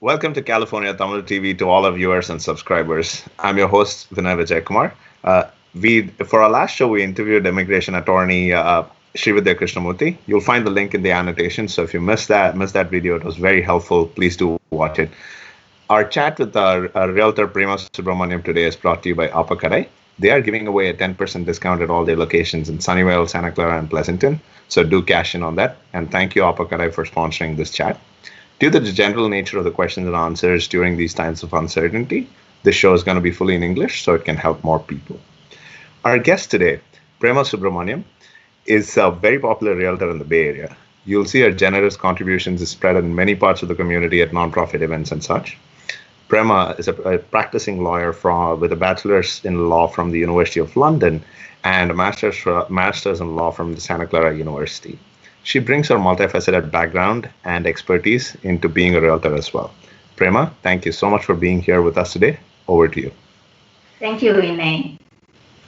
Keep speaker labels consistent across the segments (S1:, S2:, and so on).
S1: Welcome to California Tamil TV to all our viewers and subscribers. I'm your host Vinay Vijay Kumar. We for our last show we interviewed immigration attorney Srividya Krishnamurthy. You'll find the link in the annotation. So if you missed that video, it was very helpful. Please do watch it. Our chat with our realtor Prema Subramaniam today is brought to you by Apakarai. They are giving away a 10% discount at all their locations in Sunnyvale, Santa Clara, and Pleasanton. So do cash in on that. And thank you, Apakarai, for sponsoring this chat. Due to the general nature of the questions and answers during these times of uncertainty, this show is going to be fully in English so it can help more people. Our guest today, Prema Subramaniam, is a very popular realtor in the Bay Area. You'll see her generous contributions is spread in many parts of the community at nonprofit events and such. Prema is a practicing lawyer with a bachelor's in law from the University of London and a master's in law from the Santa Clara University. She brings her multifaceted background and expertise into being a realtor as well. Prema, thank you so much for being here with us today. Over to you.
S2: Thank you, Vinay.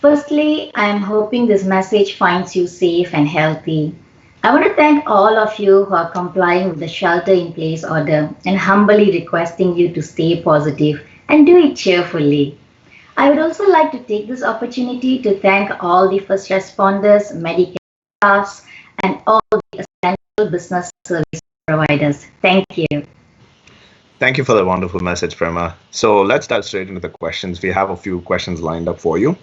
S2: Firstly, I am hoping this message finds you safe and healthy. I want to thank all of you who are complying with the shelter in place order and humbly requesting you to stay positive and do it cheerfully. I would also like to take this opportunity to thank all the first responders, medical staffs, and all the essential business service providers. Thank you.
S1: Thank you for the wonderful message, Prema. So let's dive straight into the questions. We have a few questions lined up for you.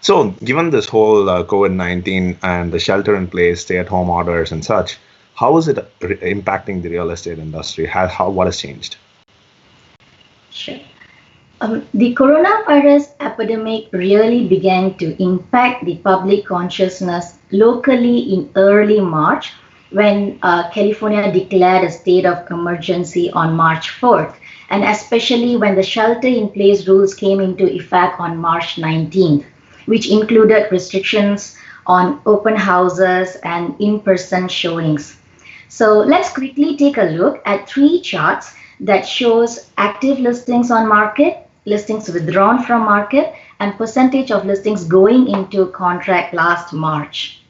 S1: So given this whole COVID-19 and the shelter in place, stay-at-home orders and such, how is it impacting the real estate industry? What has changed?
S2: Sure. The coronavirus epidemic really began to impact the public consciousness locally in early March when California declared a state of emergency on March 4th, and especially when the shelter-in-place rules came into effect on March 19th, which included restrictions on open houses and in-person showings. So let's quickly take a look at three charts that shows active listings on market, listings withdrawn from market, and percentage of listings going into contract last March.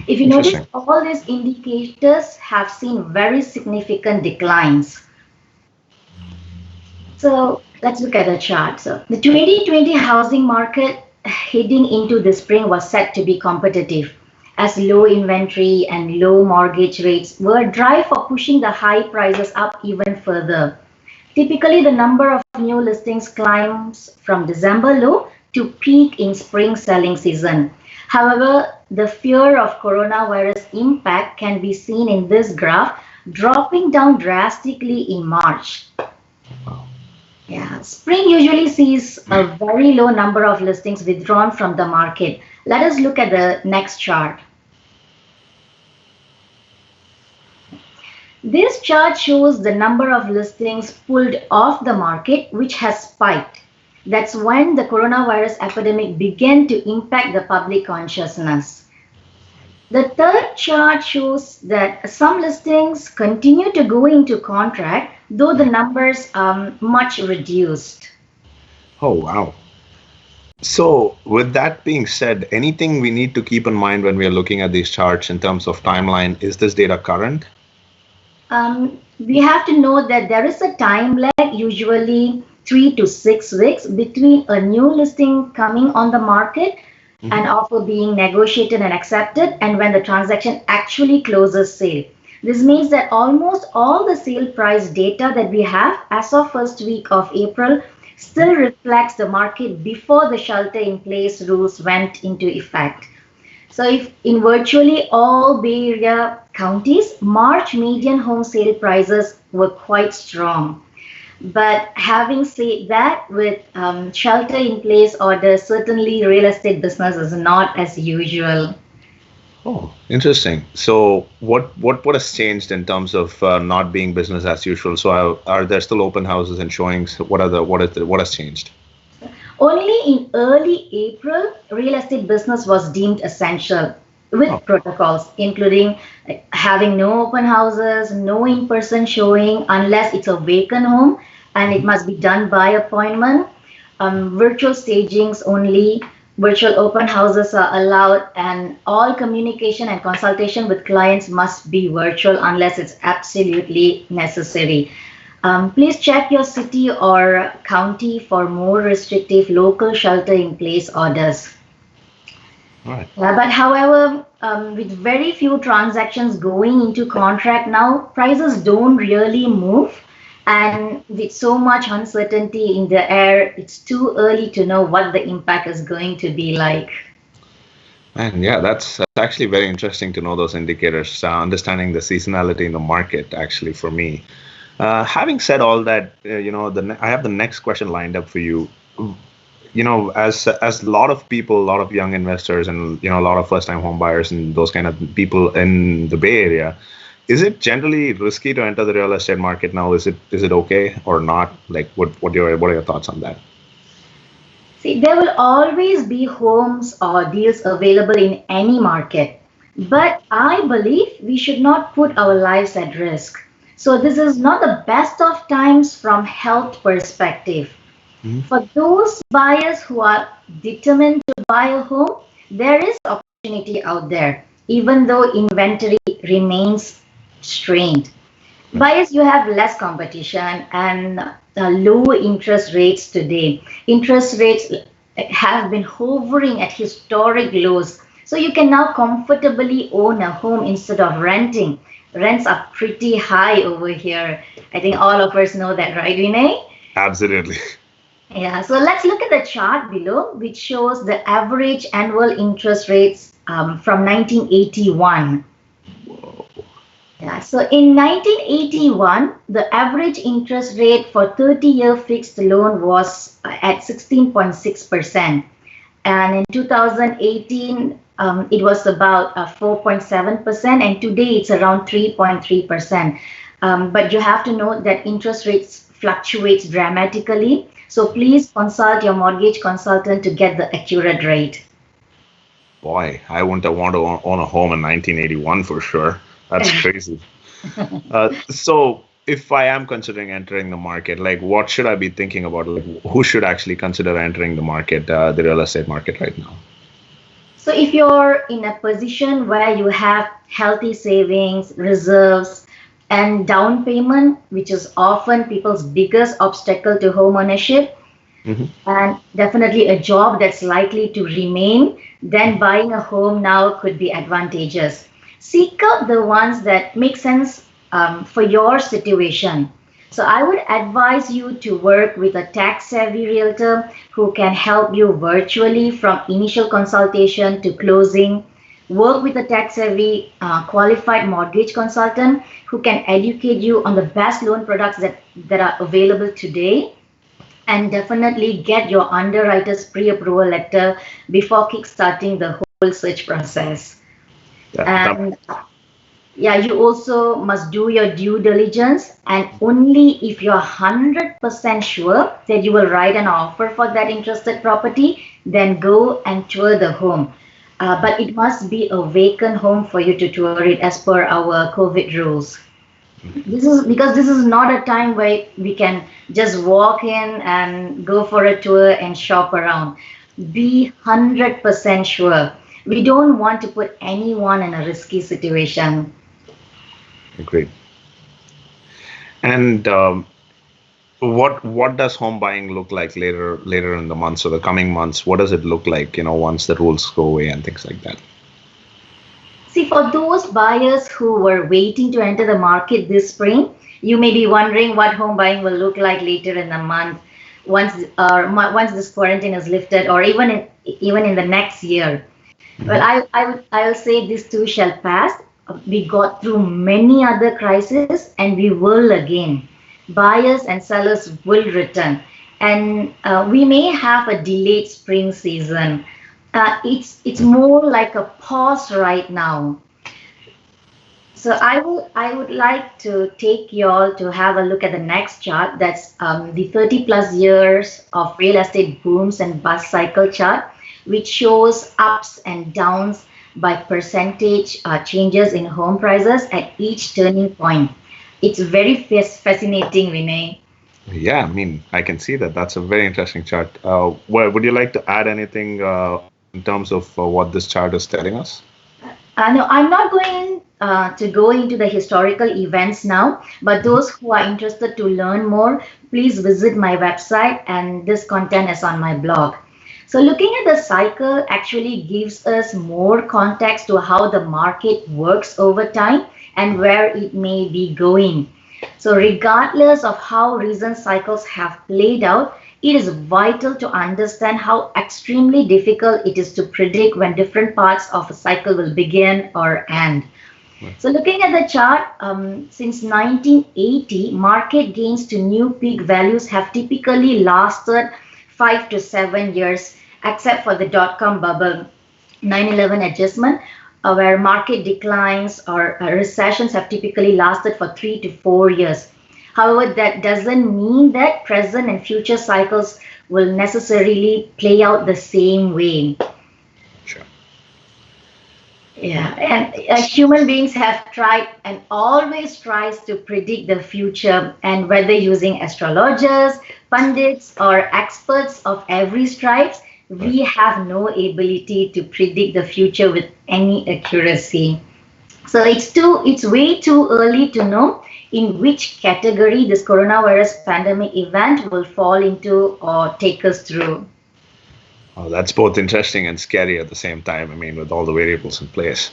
S2: If you notice, all these indicators have seen very significant declines. So let's look at the chart. So the 2020 housing market heading into the spring was set to be competitive, as low inventory and low mortgage rates were a drive for pushing the high prices up even further. Typically, the number of new listings climbs from December low to peak in spring selling season. However, the fear of coronavirus impact can be seen in this graph, dropping down drastically in March. Yeah, spring usually sees a very low number of listings withdrawn from the market. Let us look at the next chart. This chart shows the number of listings pulled off the market, which has spiked. That's when the coronavirus epidemic began to impact the public consciousness. The third chart shows that some listings continue to go into contract, though the numbers are much reduced.
S1: Oh, wow. So with that being said, anything we need to keep in mind when we are looking at these charts in terms of timeline? Is this data current?
S2: We have to know that there is a time lag, usually 3 to 6 weeks, between a new listing coming on the market and offer being negotiated and accepted, and when the transaction actually closes sale. This means that almost all the sale price data that we have as of first week of April still reflects the market before the shelter-in-place rules went into effect. So if in virtually all Bay Area counties, March median home sale prices were quite strong. But having said that, with shelter-in-place orders, certainly real estate business is not as usual.
S1: Oh, interesting. So what has changed in terms of not being business as usual? So are there still open houses and showings? What has changed?
S2: Only in early April, real estate business was deemed essential with protocols, including having no open houses, no in-person showing unless it's a vacant home, and it must be done by appointment. Virtual stagings only. Virtual open houses are allowed, and all communication and consultation with clients must be virtual unless it's absolutely necessary. Please check your city or county for more restrictive local shelter in place orders.
S1: All right.
S2: But however, with very few transactions going into contract now, prices don't really move. And with so much uncertainty in the air, it's too early to know what the impact is going to be like.
S1: And yeah, that's actually very interesting to know those indicators, understanding the seasonality in the market, actually, for me. Having said all that, I have the next question lined up for you. As a lot of people, a lot of young investors, and a lot of first-time home buyers and those kind of people in the Bay Area, is it generally risky to enter the real estate market now? Is it okay or not? Like, what are your thoughts on that?
S2: See, there will always be homes or deals available in any market, but I believe we should not put our lives at risk. So this is not the best of times from health perspective.
S1: Mhm.
S2: For those buyers who are determined to buy a home, there is opportunity out there, even though inventory remains strained. Buyers, you have less competition and low interest rates today. Interest rates have been hovering at historic lows. So you can now comfortably own a home instead of renting. Rents are pretty high over here. I think all of us know that, right, Vinay?
S1: Absolutely.
S2: Yeah, so let's look at the chart below, which shows the average annual interest rates from 1981.
S1: Whoa.
S2: Yeah, so in 1981, the average interest rate for 30-year fixed loan was at 16.6%. And in 2018, it was about 4.7%, and today it's around 3.3%. But you have to note that interest rates fluctuates dramatically. So please consult your mortgage consultant to get the accurate rate.
S1: Boy, I wouldn't have wanted to own a home in 1981 for sure. That's crazy. So if I am considering entering the market, like what should I be thinking about? Like who should actually consider entering the market, the real estate market right now?
S2: So if you're in a position where you have healthy savings, reserves, and down payment, which is often people's biggest obstacle to home ownership,
S1: Hmm.
S2: and definitely a job that's likely to remain, then buying a home now could be advantageous. Seek out the ones that make sense for your situation. So I would advise you to work with a tax savvy realtor who can help you virtually from initial consultation to closing. Work with a tax savvy qualified mortgage consultant who can educate you on the best loan products that are available today, and definitely get your underwriter's pre-approval letter before kickstarting the whole search process.
S1: That
S2: And yeah, you also must do your due diligence, and only if you're 100% sure that you will write an offer for that interested property, then go and tour the home. But it must be a vacant home for you to tour it as per our COVID rules. This is because this is not a time where we can just walk in and go for a tour and shop around. Be 100% sure. We don't want to put anyone in a risky situation.
S1: great. And what does home buying look like later in the months or the coming months? What does it look like, once the rules go away and things like that?
S2: See, for those buyers who were waiting to enter the market this spring, you may be wondering what home buying will look like later in the month once this quarantine is lifted, or even in the next year. Well,
S1: Hmm.
S2: I'll say this too shall pass. We got through many other crises, and we will again. Buyers and sellers will return, and we may have a delayed spring season. It's more like a pause right now. So I would like to take you all to have a look at the next chart. That's the 30 plus years of real estate booms and bust cycle chart, which shows ups and downs by percentage changes in home prices at each turning point. It's very fascinating, Vinay.
S1: Yeah, I mean, I can see that. That's a very interesting chart. Would you like to add anything in terms of what this chart is telling us?
S2: No, I'm not going to go into the historical events now, but those who are interested to learn more, please visit my website, and this content is on my blog. So looking at the cycle actually gives us more context to how the market works over time and where it may be going. So regardless of how recent cycles have played out, it is vital to understand how extremely difficult it is to predict when different parts of a cycle will begin or end. So looking at the chart, since 1980, market gains to new peak values have typically lasted 5 to 7 years, except for the dot-com bubble, 9/11 adjustment, where market declines or recessions have typically lasted for 3 to 4 years. However, that doesn't mean that present and future cycles will necessarily play out the same way.
S1: Sure.
S2: Yeah, and human beings have tried and always tries to predict the future, and whether using astrologers, pundits, or experts of every stripes,
S1: Right.
S2: we have no ability to predict the future with any accuracy. So it's way too early to know in which category this coronavirus pandemic event will fall into or take us through.
S1: Oh, that's both interesting and scary at the same time. I mean, with all the variables in place.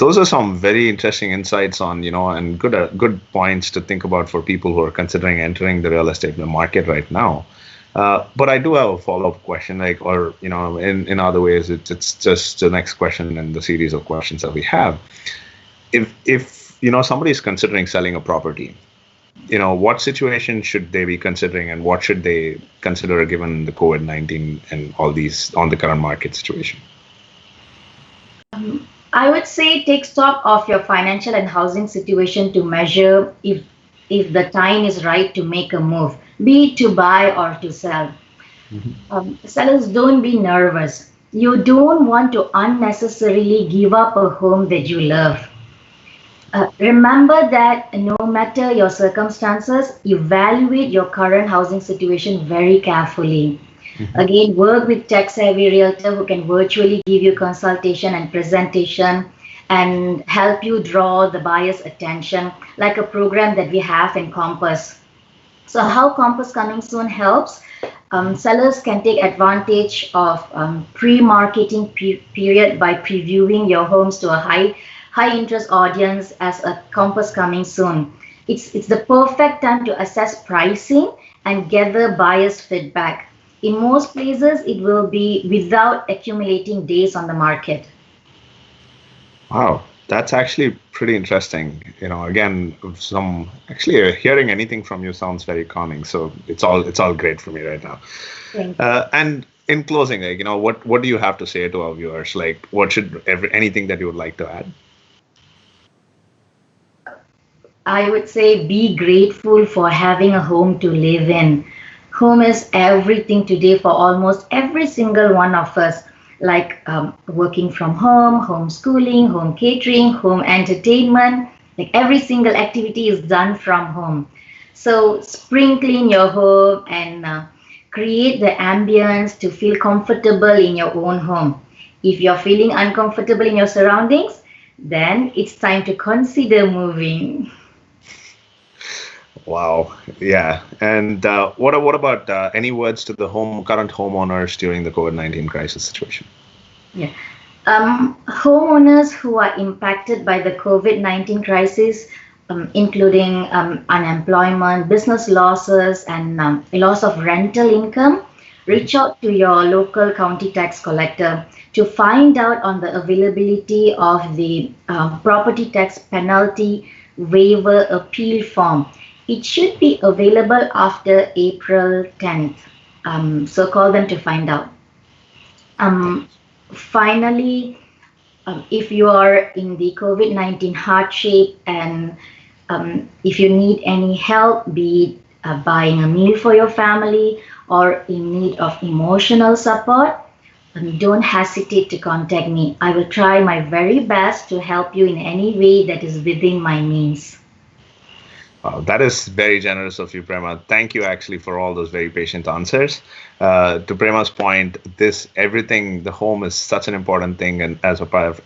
S1: Those are some very interesting insights on, and good points to think about for people who are considering entering the real estate market right now. But I do have a follow-up question, or in other ways, it's just the next question in the series of questions that we have. If somebody is considering selling a property, what situation should they be considering, and what should they consider given the COVID-19 and all these on the current market situation?
S2: I would say take stock of your financial and housing situation to measure if the time is right to make a move, be it to buy or to sell. Sellers, don't be nervous. You don't want to unnecessarily give up a home that you love. Remember that no matter your circumstances, evaluate your current housing situation very carefully. Again, work with tech-savvy realtor who can virtually give you consultation and presentation and help you draw the buyer's attention, like a program that we have in Compass. So how Compass Coming Soon helps? Sellers can take advantage of pre-marketing period by previewing your homes to a high interest audience as a Compass Coming Soon. It's the perfect time to assess pricing and gather buyers' feedback. In most places, it will be without accumulating days on the market.
S1: Wow, that's actually pretty interesting. Again, hearing anything from you sounds very calming. So it's all great for me right now.
S2: Thank
S1: And in closing, what do you have to say to our viewers? Like, what should anything that you would like to add?
S2: I would say be grateful for having a home to live in. Home is everything today for almost every single one of us, like working from home, homeschooling, home catering, home entertainment. Like every single activity is done from home. So spring clean your home and create the ambience to feel comfortable in your own home. If you're feeling uncomfortable in your surroundings, then it's time to consider moving.
S1: Wow. Yeah. And what about any words to the current homeowners during the COVID-19 crisis situation?
S2: Yeah. Homeowners who are impacted by the COVID-19 crisis, including unemployment, business losses, and loss of rental income, reach out to your local county tax collector to find out on the availability of the property tax penalty waiver appeal form. It should be available after April 10th. So call them to find out. Finally, if you are in the COVID-19 hardship and if you need any help, be it buying a meal for your family or in need of emotional support, don't hesitate to contact me. I will try my very best to help you in any way that is within my means.
S1: That is very generous of you, Prema. Thank you actually for all those very patient answers. To Prema's point, this everything, the home is such an important thing, and as a part of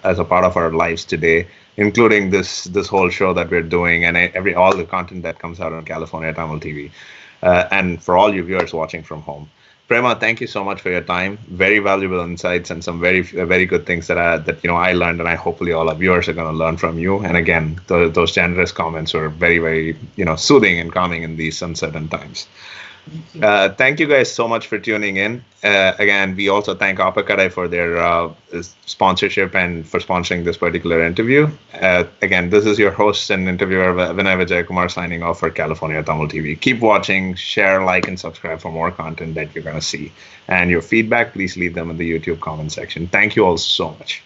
S1: as a part of our lives today, including this whole show that we're doing, and every all the content that comes out on California Tamil TV, and for all you viewers watching from home. Prema, thank you so much for your time. Very valuable insights and some very good things that I learned, and I hopefully all our viewers are going to learn from you. And again, those generous comments were very soothing and calming in these uncertain times. Thank you guys so much for tuning in. Again, we also thank Apakadai for their sponsorship and for sponsoring this particular interview. Again, this is your host and interviewer, Vinay Vijayakumar, signing off for California Tamil TV. Keep watching, share, like, and subscribe for more content that you're going to see. And your feedback, please leave them in the YouTube comment section. Thank you all so much.